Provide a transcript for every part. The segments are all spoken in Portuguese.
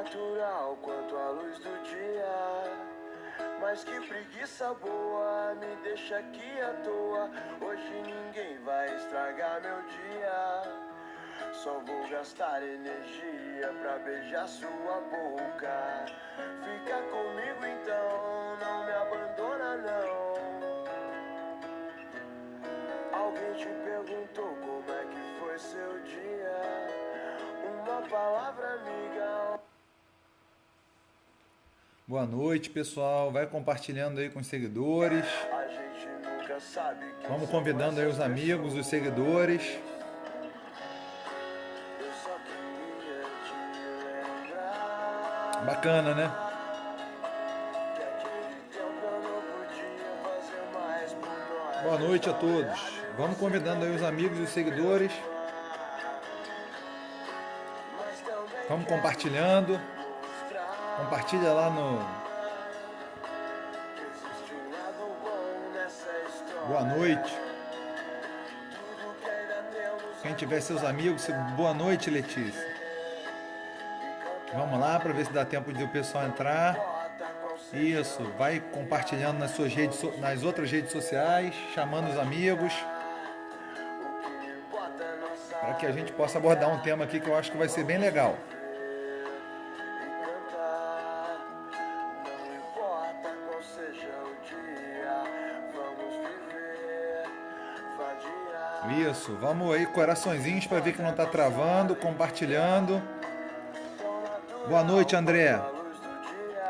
natural quanto a luz do dia. Mas que preguiça boa, me deixa aqui à toa. Hoje ninguém vai estragar meu dia. Só vou gastar energia pra beijar sua boca. Fica comigo então, não me abandona não. Alguém te perguntou como é que foi seu dia? Uma palavra amiga. Boa noite, pessoal. Vai compartilhando aí com os seguidores. A gente nunca sabe quem Vamos são convidando aí essas os amigos, os pessoas. seguidores. Eu só queria te lembrar Bacana, né? que aquele tempo eu não podia fazer mais por nós. Boa noite a todos. Vamos convidando aí os amigos e os seguidores. Mas também Vamos quero compartilhando. mostrar Compartilha lá no... que existe um lado bom nessa história. Boa noite. Tudo que ainda temos Quem tiver seus amigos, boa noite, Letícia. Vamos lá para ver se dá tempo de o pessoal entrar. Isso, vai compartilhando nas suas redes, nas outras redes sociais, chamando os amigos, para que a gente possa abordar um tema aqui que eu acho que vai ser bem legal. Não importa qual seja o dia, vamos viver, vadiar. Isso, vamos aí, coraçõezinhos para ver que não está travando, compartilhando. Boa noite, André.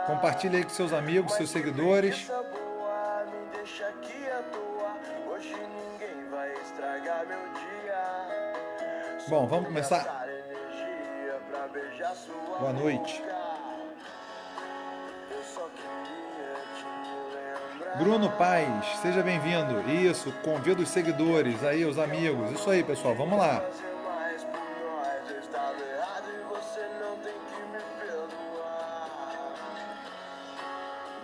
Compartilha aí com seus amigos, seus seguidores. Me deixa aqui à toa. Hoje ninguém vai estragar meu dia. Bom, vamos começar. Gastar energia pra beijar sua Boa noite. boca. Eu só queria te lembrar. Bruno Paz, seja bem-vindo. Isso, convido os seguidores aí, os amigos. Isso aí, pessoal, vamos lá. Fazer mais por nós. Eu estava errado e você não tem que me perdoar.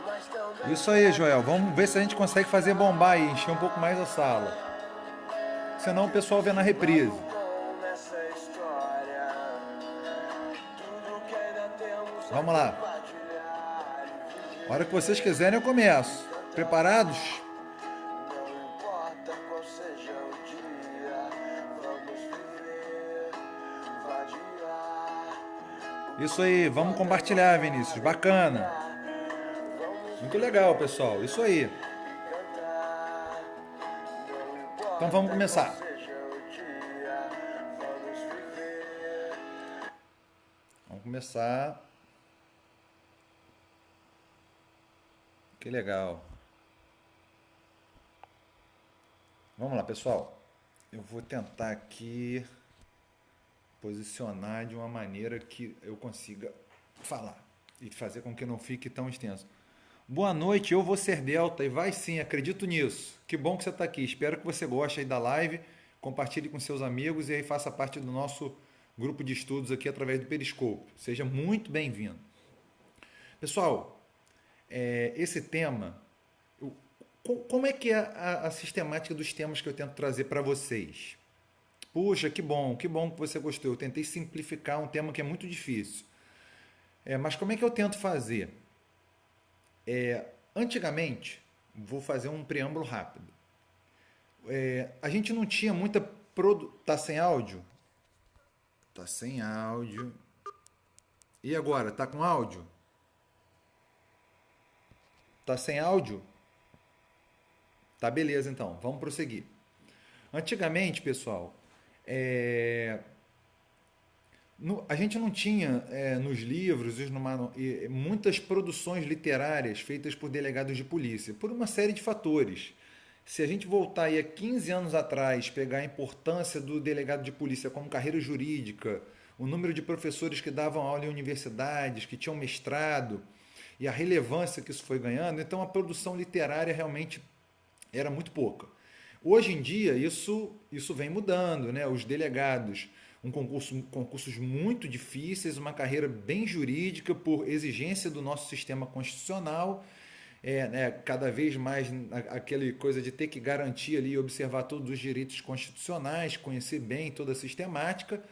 Mas também Isso aí, Joel. Vamos ver se a gente consegue fazer bombar e encher um pouco mais a sala. Senão o pessoal vê na reprise. bom nessa história. Tudo que ainda temos a Vamos lá. compartilhar e viver. A hora que vocês quiserem eu começo. Preparados? Não importa qual seja o dia, vamos viver, vadiar. Isso aí, vamos compartilhar, Vinícius. Bacana. Muito legal, pessoal. Isso aí. Cantar. Não importa Então vamos começar. qual seja o dia, vamos viver. Vamos começar. Que legal. Vamos lá, pessoal. Eu vou tentar aqui posicionar de uma maneira que eu consiga falar e fazer com que não fique tão extenso. Boa noite, eu vou ser Delta e vai sim, acredito nisso. Que bom que você está aqui. Espero que você goste aí da live, compartilhe com seus amigos e aí faça parte do nosso grupo de estudos aqui através do Periscope. Seja muito bem-vindo. Pessoal, esse tema, como é que é a sistemática dos temas que eu tento trazer para vocês? Puxa, que bom que você gostou. Eu tentei simplificar um tema que é muito difícil. Mas como é que eu tento fazer? Antigamente, vou fazer um preâmbulo rápido. A gente não tinha muita... Tá sem áudio? Tá sem áudio. E agora, tá com áudio? Tá sem áudio? Tá, beleza, então. Vamos prosseguir. Antigamente, pessoal, a gente não tinha nos livros muitas produções literárias feitas por delegados de polícia, por uma série de fatores. Se a gente voltar aí a 15 anos atrás, pegar a importância do delegado de polícia como carreira jurídica, o número de professores que davam aula em universidades, que tinham mestrado, e a relevância que isso foi ganhando, então a produção literária realmente era muito pouca. Hoje em dia, isso vem mudando, né? Os delegados, concursos muito difíceis, uma carreira bem jurídica por exigência do nosso sistema constitucional, cada vez mais aquela coisa de ter que garantir ali, observar todos os direitos constitucionais, conhecer bem toda a sistemática,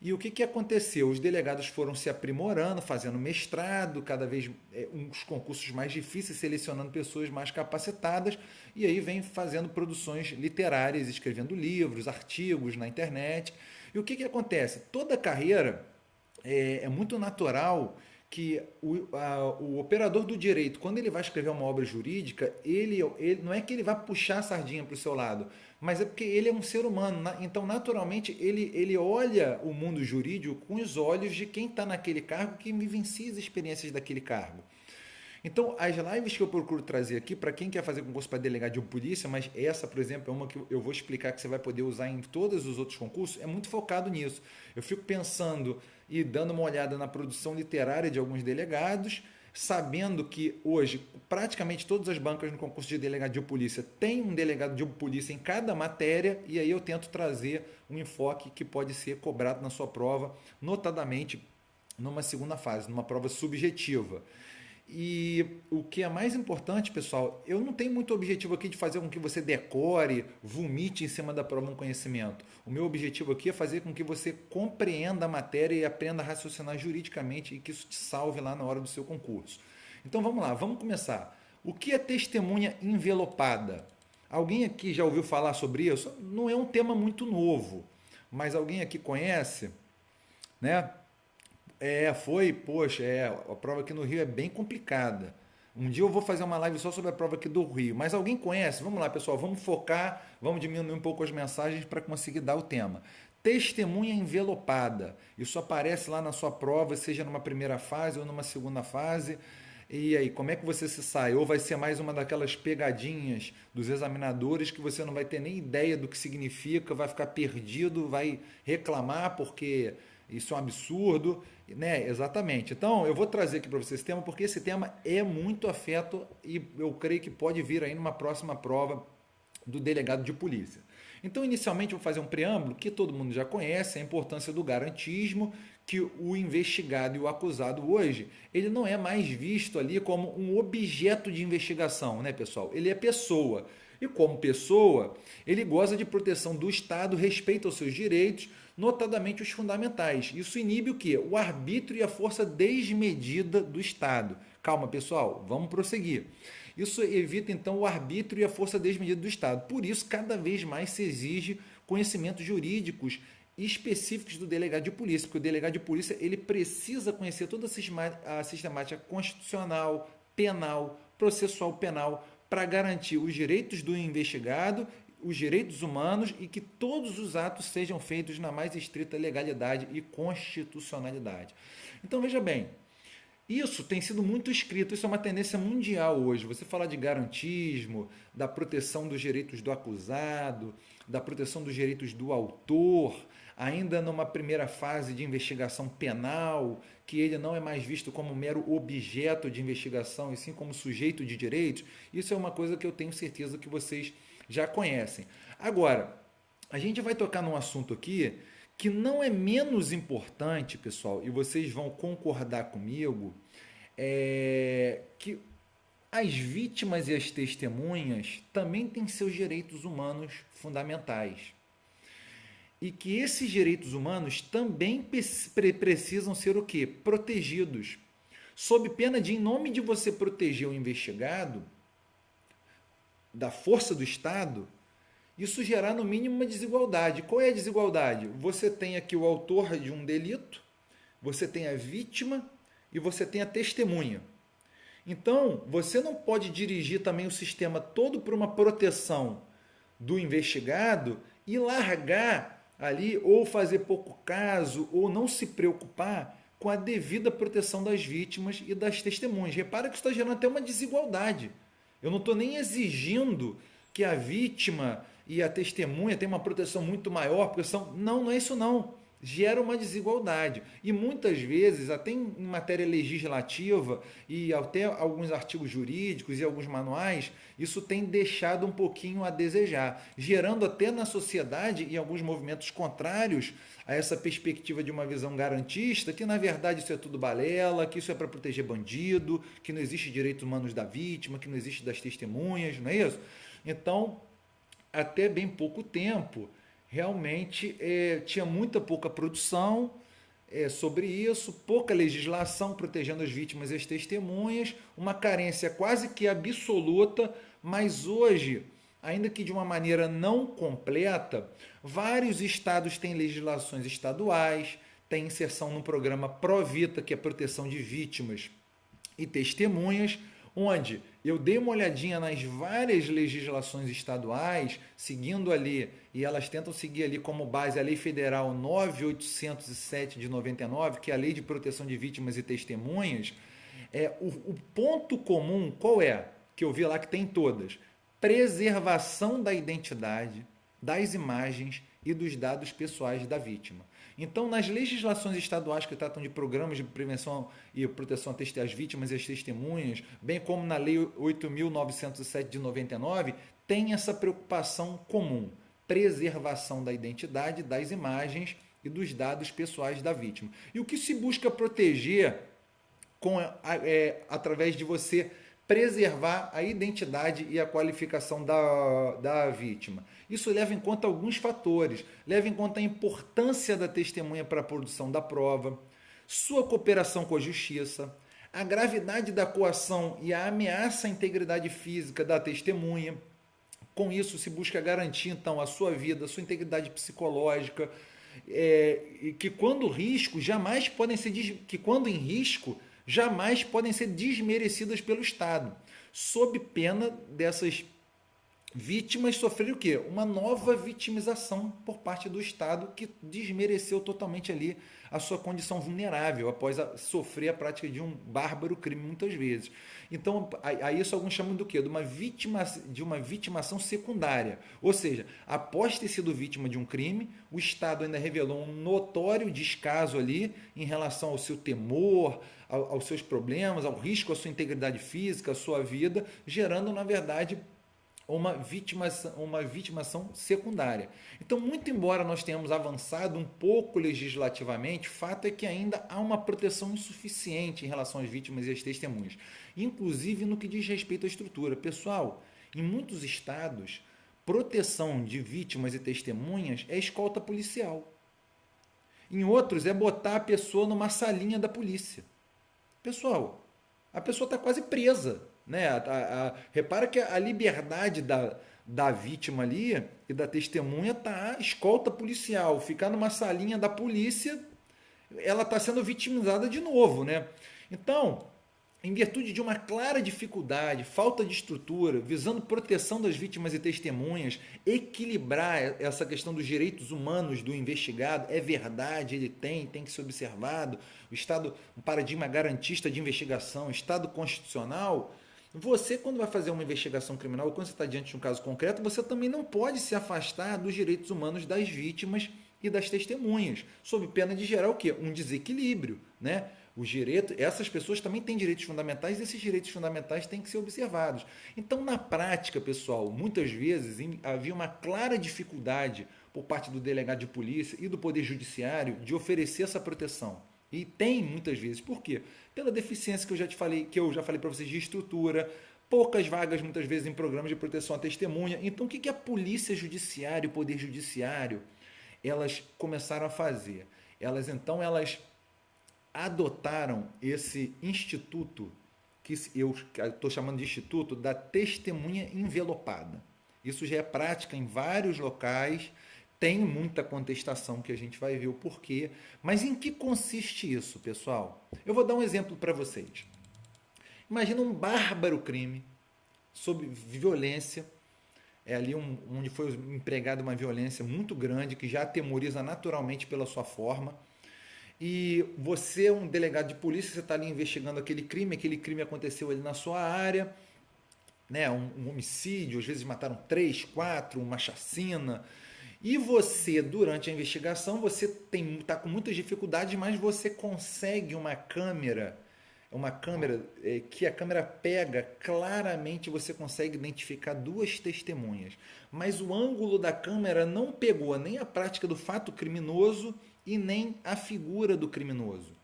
E o que, que aconteceu? Os delegados foram se aprimorando, fazendo mestrado, cada vez uns concursos mais difíceis, selecionando pessoas mais capacitadas, e aí vem fazendo produções literárias, escrevendo livros, artigos na internet. E o que, que acontece? Toda carreira é muito natural que o operador do direito, quando ele vai escrever uma obra jurídica, ele não é que ele vai puxar a sardinha para o seu lado, mas é porque ele é um ser humano. Então, naturalmente, ele olha o mundo jurídico com os olhos de quem está naquele cargo, que vivencia as experiências daquele cargo. Então, as lives que eu procuro trazer aqui, para quem quer fazer concurso para delegado de polícia, mas essa, por exemplo, é uma que eu vou explicar que você vai poder usar em todos os outros concursos, é muito focado nisso. Eu fico pensando e dando uma olhada na produção literária de alguns delegados, sabendo que hoje praticamente todas as bancas no concurso de delegado de polícia têm um delegado de polícia em cada matéria, e aí eu tento trazer um enfoque que pode ser cobrado na sua prova, notadamente numa segunda fase, numa prova subjetiva. E o que é mais importante, pessoal, eu não tenho muito objetivo aqui de fazer com que você decore, vomite em cima da prova um conhecimento. O meu objetivo aqui é fazer com que você compreenda a matéria e aprenda a raciocinar juridicamente e que isso te salve lá na hora do seu concurso. Então vamos lá, vamos começar. O que é testemunha envelopada? Alguém aqui já ouviu falar sobre isso? Não é um tema muito novo, mas alguém aqui conhece, né? A prova aqui no Rio é bem complicada. Um dia eu vou fazer uma live só sobre a prova aqui do Rio, mas alguém conhece? Vamos lá, pessoal, vamos focar, vamos diminuir um pouco as mensagens para conseguir dar o tema. Testemunha envelopada. Isso aparece lá na sua prova, seja numa primeira fase ou numa segunda fase. E aí, como é que você se sai? Ou vai ser mais uma daquelas pegadinhas dos examinadores que você não vai ter nem ideia do que significa, vai ficar perdido, vai reclamar porque isso é um absurdo, né? Exatamente. Então, eu vou trazer aqui para vocês esse tema, porque esse tema é muito afeto e eu creio que pode vir aí numa próxima prova do delegado de polícia. Então, inicialmente, eu vou fazer um preâmbulo que todo mundo já conhece, a importância do garantismo, que o investigado e o acusado hoje, ele não é mais visto ali como um objeto de investigação, né, pessoal? Ele é pessoa. E como pessoa, ele goza de proteção do Estado, respeito aos seus direitos, notadamente os fundamentais. Isso inibe o quê? O arbítrio e a força desmedida do Estado. Calma, pessoal, vamos prosseguir. Isso evita, então, o arbítrio e a força desmedida do Estado. Por isso, cada vez mais se exige conhecimentos jurídicos específicos do delegado de polícia, porque o delegado de polícia ele precisa conhecer toda a sistemática constitucional, penal, processual penal, para garantir os direitos do investigado, os direitos humanos e que todos os atos sejam feitos na mais estrita legalidade e constitucionalidade. Então, veja bem, isso tem sido muito escrito, isso é uma tendência mundial hoje. Você falar de garantismo, da proteção dos direitos do acusado, da proteção dos direitos do autor, ainda numa primeira fase de investigação penal, que ele não é mais visto como mero objeto de investigação, e sim como sujeito de direitos, isso é uma coisa que eu tenho certeza que vocês já conhecem. Agora, a gente vai tocar num assunto aqui que não é menos importante, pessoal, e vocês vão concordar comigo, que as vítimas e as testemunhas também têm seus direitos humanos fundamentais. E que esses direitos humanos também precisam ser o quê? Protegidos. Sob pena de, em nome de você proteger o investigado da força do Estado, isso gerar no mínimo uma desigualdade. Qual é a desigualdade? Você tem aqui o autor de um delito, você tem a vítima e você tem a testemunha. Então, você não pode dirigir também o sistema todo para uma proteção do investigado e largar ali, ou fazer pouco caso, ou não se preocupar com a devida proteção das vítimas e das testemunhas. Repara que isso está gerando até uma desigualdade. Eu não estou nem exigindo que a vítima e a testemunha tenham uma proteção muito maior, porque são... Não é isso não. Gera uma desigualdade. E muitas vezes, até em matéria legislativa e até alguns artigos jurídicos e alguns manuais, isso tem deixado um pouquinho a desejar, gerando até na sociedade e alguns movimentos contrários a essa perspectiva de uma visão garantista, que na verdade isso é tudo balela, que isso é para proteger bandido, que não existe direitos humanos da vítima, que não existe das testemunhas, não é isso? Então, até bem pouco tempo, realmente tinha muita pouca produção sobre isso, pouca legislação protegendo as vítimas e as testemunhas, uma carência quase que absoluta, mas hoje, ainda que de uma maneira não completa, vários estados têm legislações estaduais, têm inserção no programa Provita, que é proteção de vítimas e testemunhas, onde eu dei uma olhadinha nas várias legislações estaduais, seguindo ali, e elas tentam seguir ali como base a Lei Federal 9807 de 99, que é a Lei de Proteção de Vítimas e Testemunhas. O ponto comum, qual é? Que eu vi lá que tem todas. Preservação da identidade, das imagens e dos dados pessoais da vítima. Então, nas legislações estaduais que tratam de programas de prevenção e proteção às vítimas e às testemunhas, bem como na Lei 8.907 de 99, tem essa preocupação comum: preservação da identidade, das imagens e dos dados pessoais da vítima. E o que se busca proteger através de você preservar a identidade e a qualificação da vítima. Isso leva em conta alguns fatores. Leva em conta a importância da testemunha para a produção da prova, sua cooperação com a justiça, a gravidade da coação e a ameaça à integridade física da testemunha. Com isso, se busca garantir, então, a sua vida, a sua integridade psicológica, e que quando em risco, jamais podem ser desmerecidas pelo Estado, sob pena dessas vítimas sofrerem o quê? Uma nova vitimização por parte do Estado, que desmereceu totalmente ali a sua condição vulnerável após sofrer a prática de um bárbaro crime muitas vezes. Então, a isso alguns chamam do quê? De uma vitimação secundária. Ou seja, após ter sido vítima de um crime, o Estado ainda revelou um notório descaso ali em relação ao seu temor, aos seus problemas, ao risco à sua integridade física, à sua vida, gerando, na verdade, uma vitimação secundária. Então, muito embora nós tenhamos avançado um pouco legislativamente, fato é que ainda há uma proteção insuficiente em relação às vítimas e às testemunhas, inclusive no que diz respeito à estrutura. Pessoal, em muitos estados, proteção de vítimas e testemunhas é escolta policial. Em outros, é botar a pessoa numa salinha da polícia. Pessoal, a pessoa está quase presa. Né? Repara que a liberdade da vítima ali e da testemunha está escolta policial. Ficar numa salinha da polícia, ela está sendo vitimizada de novo. Né? Então, em virtude de uma clara dificuldade, falta de estrutura, visando proteção das vítimas e testemunhas, equilibrar essa questão dos direitos humanos do investigado, é verdade, ele tem que ser observado, o Estado, um paradigma garantista de investigação, Estado constitucional. Você, quando vai fazer uma investigação criminal, ou quando você está diante de um caso concreto, você também não pode se afastar dos direitos humanos das vítimas e das testemunhas, sob pena de gerar o quê? Um desequilíbrio, né? Essas pessoas também têm direitos fundamentais e esses direitos fundamentais têm que ser observados. Então, na prática, pessoal, muitas vezes havia uma clara dificuldade por parte do delegado de polícia e do Poder Judiciário de oferecer essa proteção. E tem muitas vezes. Por quê? Pela deficiência que eu já falei para vocês de estrutura, poucas vagas muitas vezes em programas de proteção à testemunha. Então, o que a Polícia Judiciária e o Poder Judiciário elas começaram a fazer? Elas adotaram esse instituto, que eu estou chamando de Instituto da Testemunha Envelopada. Isso já é prática em vários locais, tem muita contestação que a gente vai ver o porquê. Mas em que consiste isso, pessoal? Eu vou dar um exemplo para vocês. Imagina um bárbaro crime sob violência, ali onde foi empregada uma violência muito grande, que já atemoriza naturalmente pela sua forma. E você é um delegado de polícia, você está ali investigando aquele crime aconteceu ali na sua área, né? Um homicídio, às vezes mataram 3, 4, uma chacina. E você, durante a investigação, você está com muitas dificuldades, mas você consegue uma câmera que a câmera pega claramente, você consegue identificar duas testemunhas. Mas o ângulo da câmera não pegou nem a prática do fato criminoso e nem a figura do criminoso.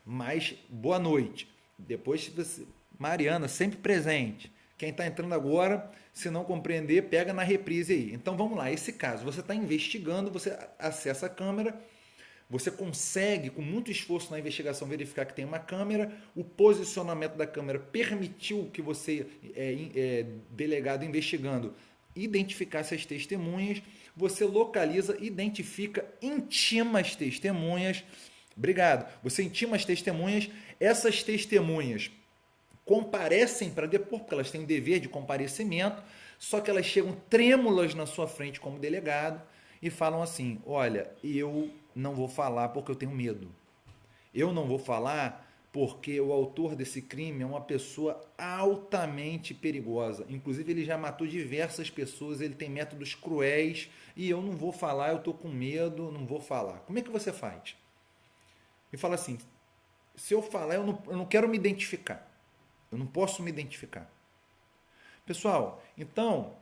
Mas, boa noite. Depois, Mariana, sempre presente. Quem está entrando agora, Se não compreender, pega na reprise aí. Então vamos lá, esse caso, você está investigando, você acessa a câmera, você consegue, com muito esforço na investigação, verificar que tem uma câmera, o posicionamento da câmera permitiu que você, delegado investigando, identificasse as testemunhas, você localiza, identifica, intima as testemunhas. Obrigado. Você intima as testemunhas, essas testemunhas comparecem para depor, porque elas têm o dever de comparecimento, só que elas chegam trêmulas na sua frente como delegado e falam assim: olha, eu não vou falar porque eu tenho medo. Eu não vou falar porque o autor desse crime é uma pessoa altamente perigosa. Inclusive, ele já matou diversas pessoas, ele tem métodos cruéis e eu não vou falar, eu estou com medo, não vou falar. Como é que você faz? E fala assim: se eu falar, eu não quero me identificar. Eu não posso me identificar. Pessoal, então,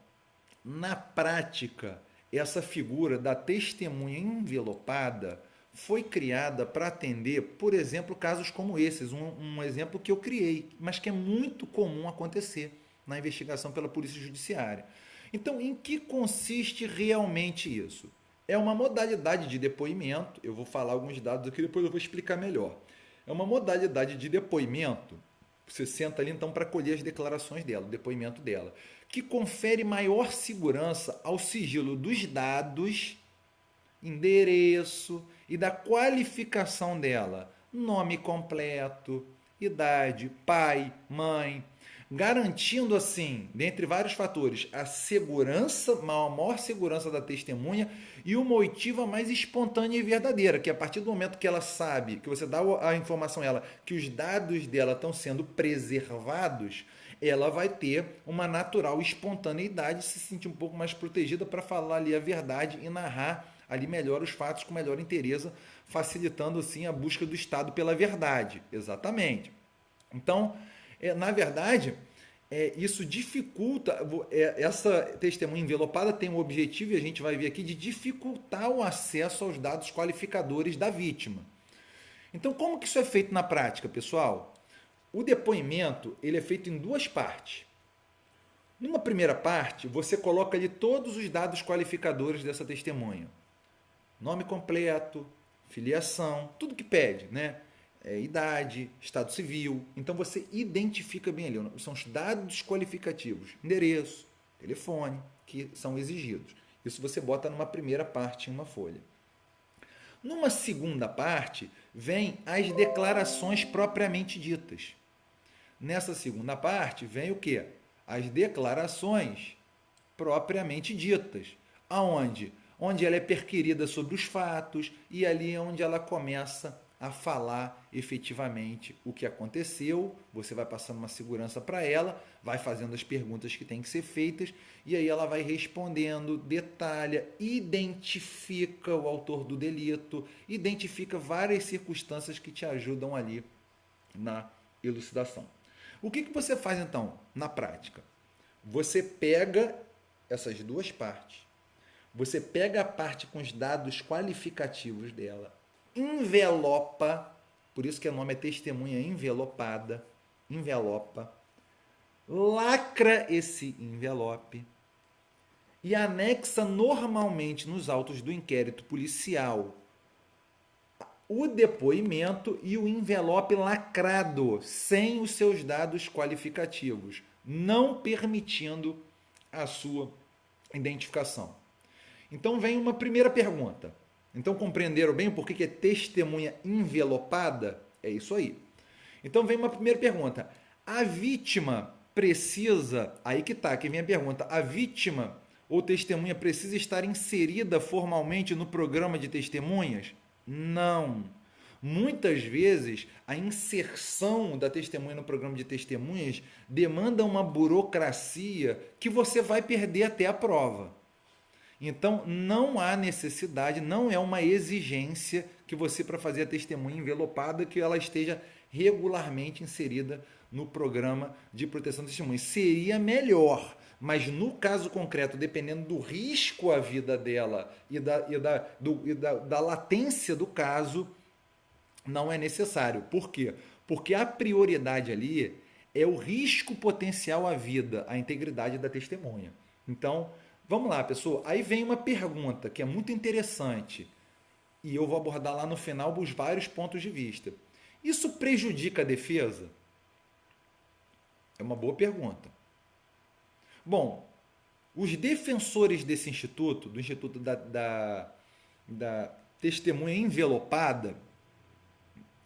na prática, essa figura da testemunha envelopada foi criada para atender, por exemplo, casos como esses. Um exemplo que eu criei, mas que é muito comum acontecer na investigação pela Polícia Judiciária. Então, em que consiste realmente isso? É uma modalidade de depoimento. Eu vou falar alguns dados aqui, depois eu vou explicar melhor. É uma modalidade de depoimento. Você senta ali então para colher as declarações dela, o depoimento dela, que confere maior segurança ao sigilo dos dados, endereço e da qualificação dela, nome completo, idade, pai, mãe, garantindo assim, dentre vários fatores, a segurança, a maior segurança da testemunha e uma oitiva mais espontânea e verdadeira, que a partir do momento que ela sabe, que você dá a informação a ela, que os dados dela estão sendo preservados, ela vai ter uma natural espontaneidade, se sentir um pouco mais protegida para falar ali a verdade e narrar ali melhor os fatos com melhor inteireza, facilitando assim a busca do Estado pela verdade. Exatamente. Então, na verdade, isso dificulta, essa testemunha envelopada tem o objetivo, e a gente vai ver aqui, de dificultar o acesso aos dados qualificadores da vítima. Então, como que isso é feito na prática, pessoal? O depoimento ele é feito em duas partes. Numa primeira parte, você coloca ali todos os dados qualificadores dessa testemunha. Nome completo, filiação, tudo que pede, né? Idade, estado civil. Então você identifica bem ali. São os dados qualificativos, endereço, telefone, que são exigidos. Isso você bota numa primeira parte em uma folha. Numa segunda parte, vem as declarações propriamente ditas. Nessa segunda parte, vem o quê? As declarações propriamente ditas. Aonde? Onde ela é perquirida sobre os fatos e ali é onde ela começa a falar efetivamente o que aconteceu. Você vai passando uma segurança para ela, vai fazendo as perguntas que têm que ser feitas e aí ela vai respondendo, detalha, identifica o autor do delito, identifica várias circunstâncias que te ajudam ali na elucidação. O que você faz então na prática? Você pega essas duas partes, você pega a parte com os dados qualificativos dela, envelopa, por isso que o nome é testemunha envelopada, envelopa, lacra esse envelope e anexa normalmente nos autos do inquérito policial o depoimento e o envelope lacrado, sem os seus dados qualificativos, não permitindo a sua identificação. Então vem uma primeira pergunta. Então compreenderam bem por que é testemunha envelopada? É isso aí. Então vem uma primeira pergunta. A vítima precisa, aí que tá, que vem a pergunta, a vítima ou testemunha precisa estar inserida formalmente no programa de testemunhas? Não. Muitas vezes a inserção da testemunha no programa de testemunhas demanda uma burocracia que você vai perder até a prova. Então, não há necessidade, não é uma exigência que você, para fazer a testemunha envelopada, que ela esteja regularmente inserida no programa de proteção de testemunhas. Seria melhor, mas no caso concreto, dependendo do risco à vida dela e da latência do caso, não é necessário. Por quê? Porque a prioridade ali é o risco potencial à vida, à integridade da testemunha. Então, vamos lá, pessoal. Aí vem uma pergunta que é muito interessante e eu vou abordar lá no final os vários pontos de vista. Isso prejudica a defesa? É uma boa pergunta. Bom, os defensores desse instituto, do Instituto da Testemunha Envelopada,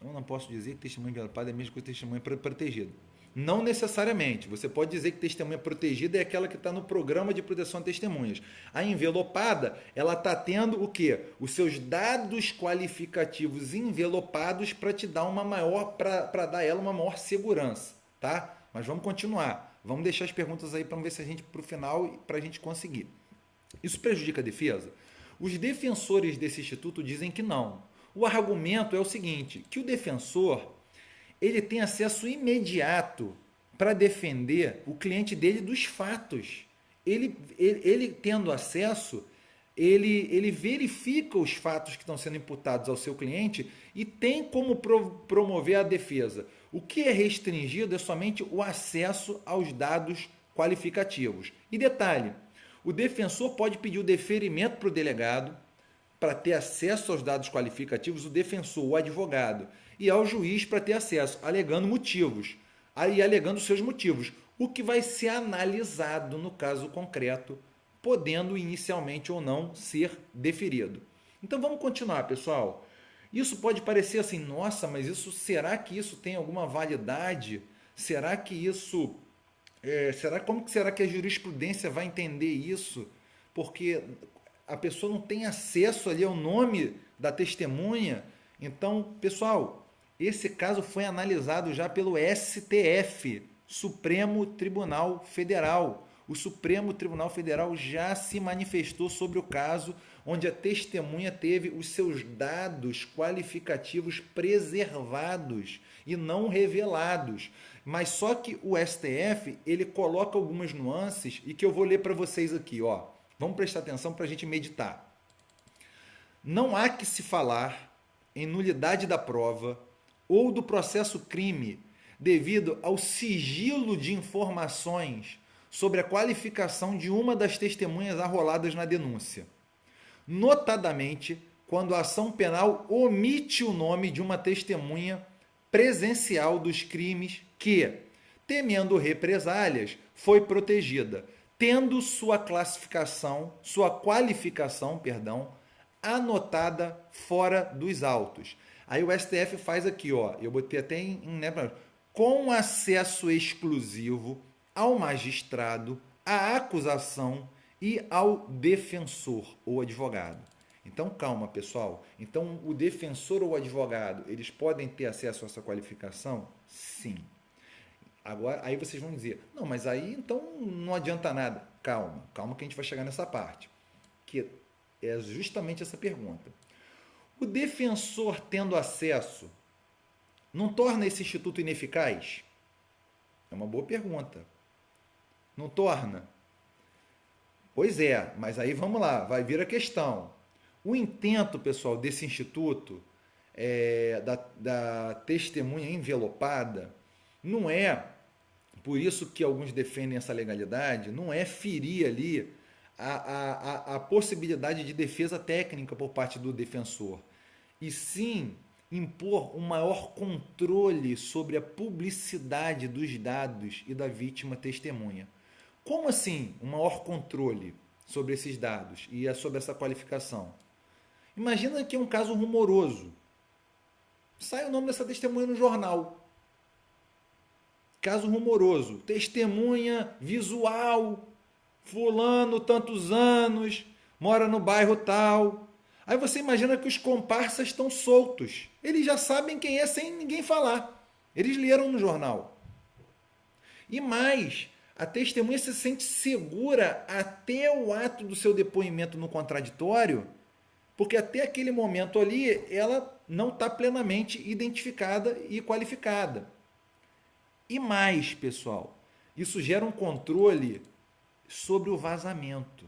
eu não posso dizer que testemunha envelopada é a mesma coisa que testemunha protegida. Não necessariamente. Você pode dizer que testemunha protegida é aquela que está no programa de proteção a testemunhas. A envelopada, ela está tendo o quê? Os seus dados qualificativos envelopados para te dar uma maior, para dar ela uma maior segurança, tá? Mas vamos continuar. Vamos deixar as perguntas aí para ver se a gente para o final para a gente conseguir. Isso prejudica a defesa? Os defensores desse instituto dizem que não. O argumento é o seguinte, que o defensor ele tem acesso imediato para defender o cliente dele dos fatos. Ele tendo acesso, ele verifica os fatos que estão sendo imputados ao seu cliente e tem como promover a defesa. O que é restringido é somente o acesso aos dados qualificativos. E detalhe, o defensor pode pedir o deferimento para o delegado para ter acesso aos dados qualificativos, o defensor, o advogado, e ao juiz para ter acesso, alegando motivos, aí alegando seus motivos, o que vai ser analisado no caso concreto, podendo inicialmente ou não ser deferido. Então vamos continuar, pessoal. Isso pode parecer assim, nossa, mas será que isso tem alguma validade? Será que isso como que será que a jurisprudência vai entender isso? Porque a pessoa não tem acesso ali ao nome da testemunha. Então, pessoal, esse caso foi analisado já pelo STF, Supremo Tribunal Federal. O Supremo Tribunal Federal já se manifestou sobre o caso onde a testemunha teve os seus dados qualificativos preservados e não revelados. Mas só que o STF, ele coloca algumas nuances e que eu vou ler para vocês aqui, ó. Vamos prestar atenção para a gente meditar. Não há que se falar em nulidade da prova ou do processo crime devido ao sigilo de informações sobre a qualificação de uma das testemunhas arroladas na denúncia. Notadamente, quando a ação penal omite o nome de uma testemunha presencial dos crimes que, temendo represálias, foi protegida, tendo sua qualificação, anotada fora dos autos. Aí o STF faz aqui, ó, eu botei até com acesso exclusivo ao magistrado, à acusação e ao defensor ou advogado. Então, calma, pessoal. Então, o defensor ou o advogado, eles podem ter acesso a essa qualificação? Sim. Agora, aí vocês vão dizer, não, mas aí então não adianta nada. Calma, calma que a gente vai chegar nessa parte, que é justamente essa pergunta. O defensor tendo acesso não torna esse instituto ineficaz? É uma boa pergunta. Não torna? Pois é, mas aí vamos lá, vai vir a questão. O intento, pessoal, desse instituto, da testemunha envelopada, não é, por isso que alguns defendem essa legalidade, não é ferir ali a possibilidade de defesa técnica por parte do defensor, e sim impor um maior controle sobre a publicidade dos dados e da vítima testemunha. Como assim um maior controle sobre esses dados e sobre essa qualificação? Imagina que é um caso rumoroso. Sai o nome dessa testemunha no jornal. Caso rumoroso. Testemunha visual. Fulano, tantos anos, mora no bairro tal. Aí você imagina que os comparsas estão soltos. Eles já sabem quem é sem ninguém falar. Eles leram no jornal. E mais, a testemunha se sente segura até o ato do seu depoimento no contraditório, porque até aquele momento ali ela não está plenamente identificada e qualificada. E mais, pessoal, isso gera um controle sobre o vazamento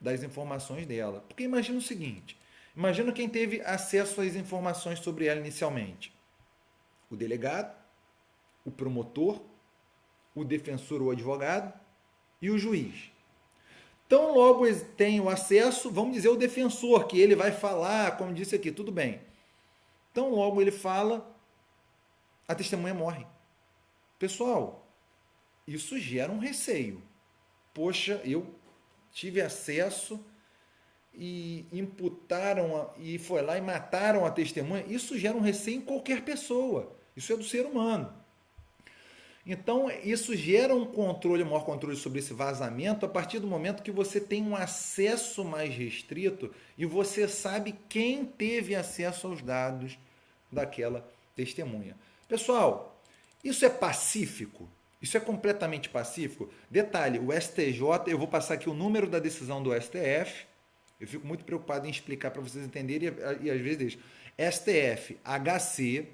das informações dela. Porque imagina o seguinte, imagina quem teve acesso às informações sobre ela inicialmente. O delegado, o promotor o defensor ou advogado e o juiz. Então, logo tem o acesso, vamos dizer, o defensor, que ele vai falar, como disse aqui, tudo bem. Então, logo ele fala, a testemunha morre. Pessoal, isso gera um receio. Poxa, eu tive acesso e imputaram, e foi lá e mataram a testemunha. Isso gera um receio em qualquer pessoa. Isso é do ser humano. Então, isso gera um controle, um maior controle sobre esse vazamento a partir do momento que você tem um acesso mais restrito e você sabe quem teve acesso aos dados daquela testemunha. Pessoal, isso é pacífico? Isso é completamente pacífico? Detalhe, o STJ, eu vou passar aqui o número da decisão do STF, eu fico muito preocupado em explicar para vocês entenderem e às vezes deixo. STF HC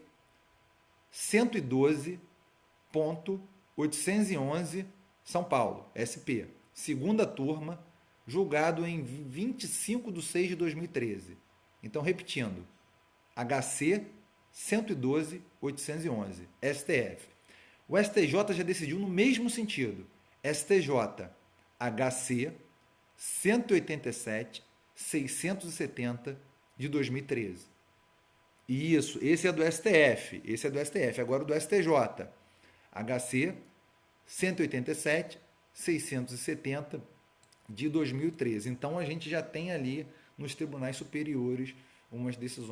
112.811 São Paulo, SP. Segunda turma, julgado em 25 de 6 de 2013. Então, repetindo, HC 112.811, STF. O STJ já decidiu no mesmo sentido. STJ HC 187.670 de 2013. Isso, esse é do STF, agora o do STJ. HC 187.670 de 2013. Então a gente já tem ali nos tribunais superiores umas decisões